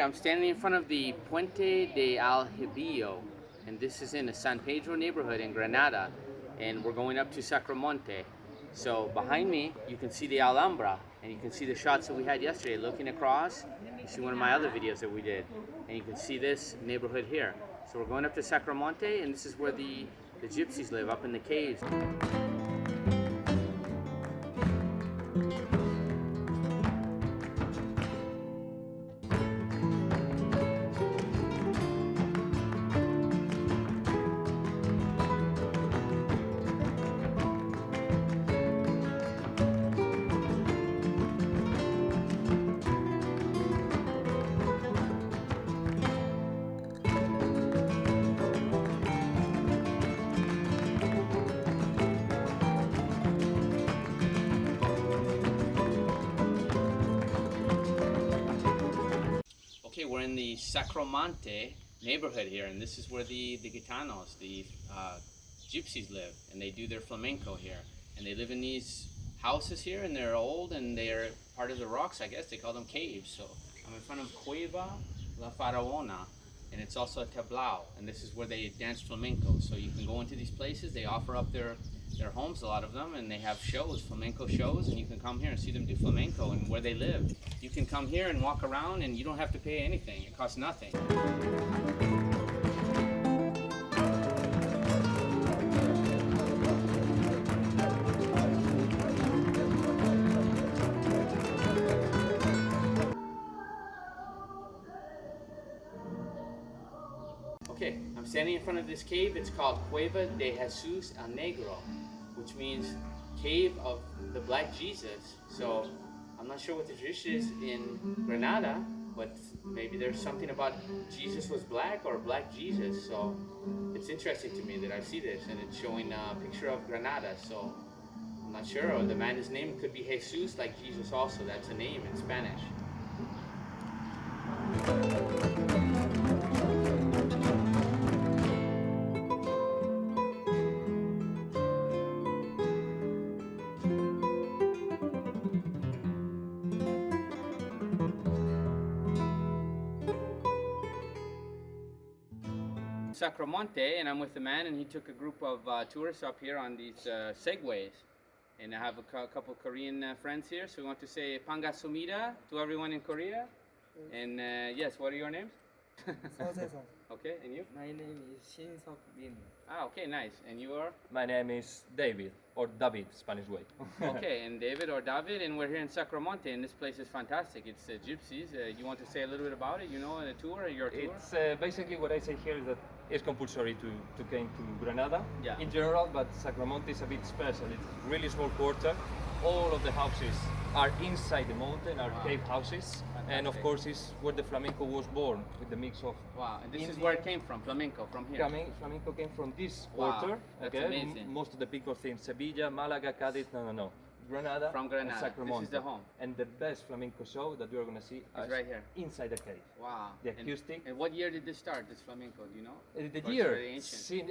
Okay, I'm standing in front of the Puente de Alhambra, and this is in the San Pedro neighborhood in Granada, and we're going up to Sacromonte. So behind me, you can see the Alhambra, and you can see the shots that we had yesterday. Looking across, you see one of my other videos that we did, and you can see this neighborhood here. So we're going up to Sacromonte, and this is where the Gypsies live, up in the caves. Okay, we're in the Sacromonte neighborhood here, and this is where the gitanos, the gypsies live, and they do their flamenco here. And they live in these houses here, and they're old, and they're part of the rocks, I guess. They call them caves. So I'm in front of Cueva La Faraona, and it's also a tablao, and this is where they dance flamenco. So you can go into these places. They offer up their homes, a lot of them, and they have shows, flamenco shows, and you can come here and see them do flamenco and where they live. You can come here and walk around, and you don't have to pay anything. It costs nothing. Okay, I'm standing in front of this cave. It's called Cueva de Jesus el Negro, which means cave of the Black Jesus. So I'm not sure what the tradition is in Granada, but maybe there's something about Jesus was black or black Jesus. So it's interesting to me that I see this, and it's showing a picture of Granada. So I'm not sure. Or the man's name could be Jesus, like Jesus also. That's a name in Spanish. Sacromonte, and I'm with the man, and he took a group of tourists up here on these segways, and I have a couple Korean friends here, so we want to say 반갑습니다 to everyone in Korea. And yes, what are your names? 서세성. Okay, and you? My name is 신석민. Ah, okay, nice. And you are? My name is David, or David, Spanish way. Okay, and David or David, and we're here in Sacromonte, and this place is fantastic. It's Gypsies. You want to say a little bit about it? You know, the tour, your tour? It's basically what I say here is that it's compulsory to come to Granada Yeah. in general, but Sacromonte is a bit special. It's a really small quarter. All of the houses are inside the mountain, are Wow. cave houses. And of Fantastic. course, it's where the flamenco was born, with the mix of. Wow, and this is Indian- where it came from, flamenco, from here. Flamenco came from this Wow, quarter. that's Okay, amazing. Most of the people think Sevilla, Malaga, Cadiz. No. Granada. From Granada. And This Sacromonte. is the home. And the best flamenco show that you're gonna see Is right here. inside the cave. Wow. The And- acoustic. And what year did this start, this flamenco, do you know? The Or it's year, very ancient?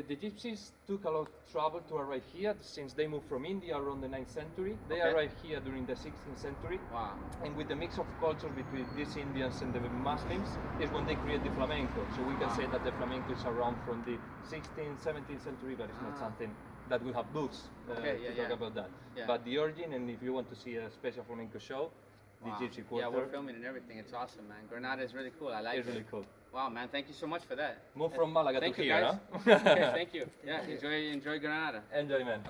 the Gypsies took a lot of trouble to arrive here since they moved from India around the 9th century. They Okay. arrived here during the 16th century. Wow. And with the mix of culture between these Indians and the Muslims is when they create the flamenco. So we can Wow. say that the flamenco is around from the 16th, 17th century, but it's not Ah. something that we have books Okay, to yeah, talk yeah. about that. Yeah. But the origin, and if you want to see a special flamenco show, the Wow. Gypsy Yeah, we're Quarter filming and everything. It's awesome, man. Granada is really cool. I like is it. really cool. Wow, man. Thank you so much for that. Move from Malaga Thank to you, here, guys. huh? Okay, thank you. Yeah, enjoy Granada. Enjoy, man.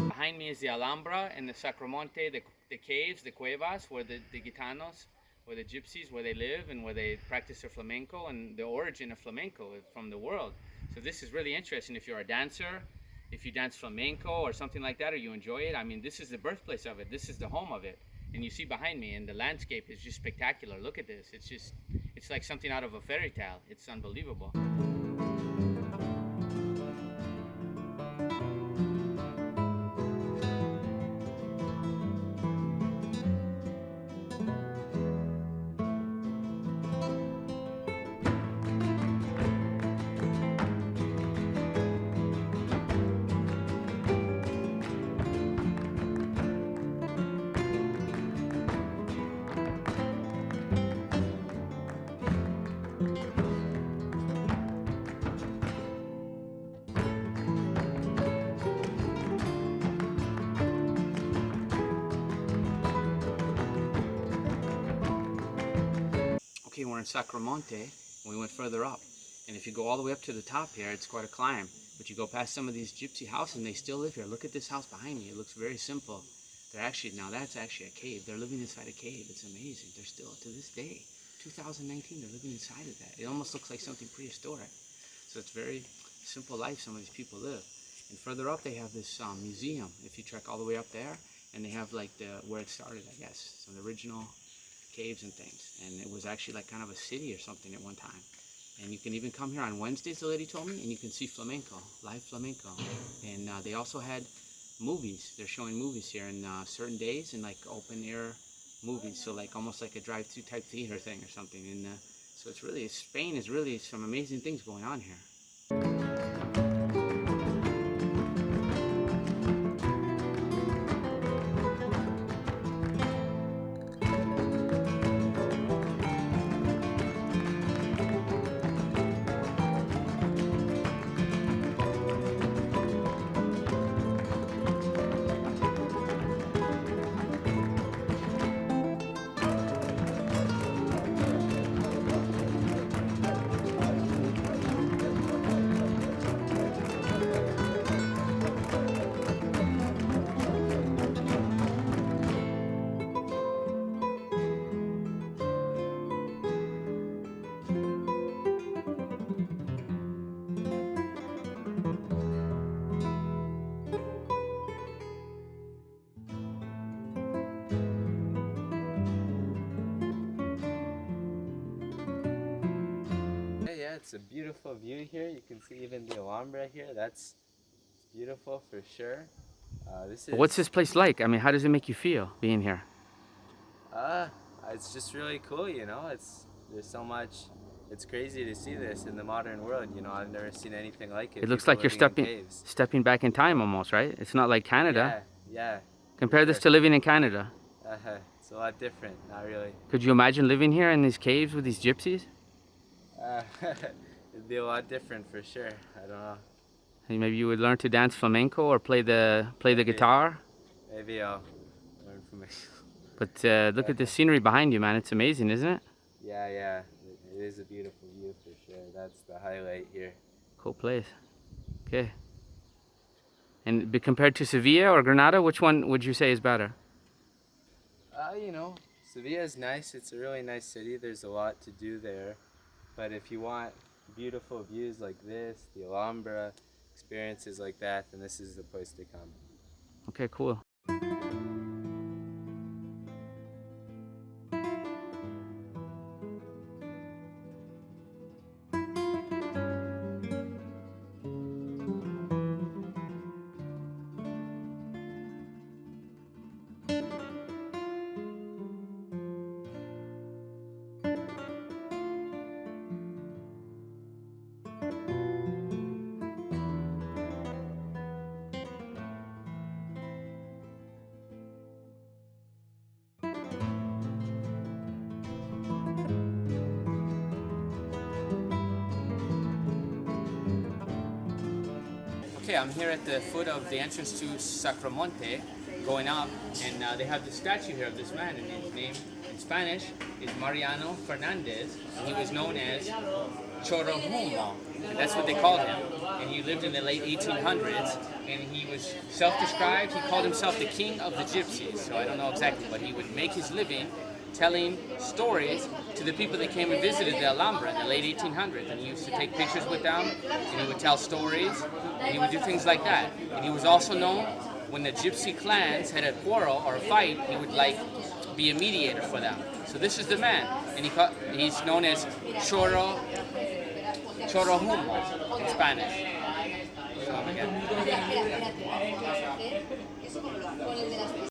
Behind me is the Alhambra and the Sacromonte, the caves, the cuevas, where the gitanos, where the gypsies, where they live and where they practice their flamenco, and the origin of flamenco is from the world. So this is really interesting if you're a dancer if you dance flamenco or something like that, or you enjoy it, I mean, this is the birthplace of it. This is the home of it. And you see behind me, and the landscape is just spectacular. Look at this. It's like something out of a fairy tale. It's unbelievable. Okay, we're in Sacromonte. We went further up, and if you go all the way up to the top here, it's quite a climb. But you go past some of these gypsy houses, and they still live here. Look at this house behind me. It looks very simple. Now that's actually a cave. They're living inside a cave. It's amazing. They're still, to this day, 2019, they're living inside of that. It almost looks like something prehistoric. So it's very simple life some of these people live. And further up, they have this museum. If you trek all the way up there, and they have like where it started, I guess, some original caves and things. And it was actually like kind of a city or something at one time. And you can even come here on Wednesdays, the lady told me, and you can see flamenco, live flamenco. And they also had movies. They're showing movies here in certain days, and like open air movies, so like almost like a drive-through type theater thing or something. And so it's really, Spain is really some amazing things going on here. Yeah, it's a beautiful view here. You can see even the Alhambra here. That's beautiful for sure. What's this place like? I mean, how does it make you feel being here? It's just really cool, you know. There's so much. It's crazy to see this in the modern world, you know. I've never seen anything like it. It looks like you're stepping back in time almost, right? It's not like Canada. Yeah. Compare this to living in Canada. It's a lot different, not really. Could you imagine living here in these caves with these gypsies? It'd be a lot different for sure. I don't know. And maybe you would learn to dance flamenco or play the guitar. Maybe I'll learn from it. But look at the scenery behind you, man. It's amazing, isn't it? Yeah. It is a beautiful view for sure. That's the highlight here. Cool place. Okay. And compared to Sevilla or Granada, which one would you say is better? You know, Sevilla is nice. It's a really nice city. There's a lot to do there. But if you want beautiful views like this, the Alhambra, experiences like that, then this is the place to come. Okay, cool. Okay, I'm here at the foot of the entrance to Sacromonte, going up, and they have the statue here of this man, and his name in Spanish is Mariano Fernandez, and he was known as Chorohumo, and that's what they called him. And he lived in the late 1800s, and he was self-described. He called himself the king of the Gypsies, so I don't know exactly, but he would make his living telling stories to the people that came and visited the Alhambra in the late 1800s. And he used to take pictures with them, and he would tell stories, and he would do things like that. And he was also known, when the Gypsy clans had a quarrel or a fight, he would like be a mediator for them. So this is the man, and he's known as Choro Humo in Spanish. So, again.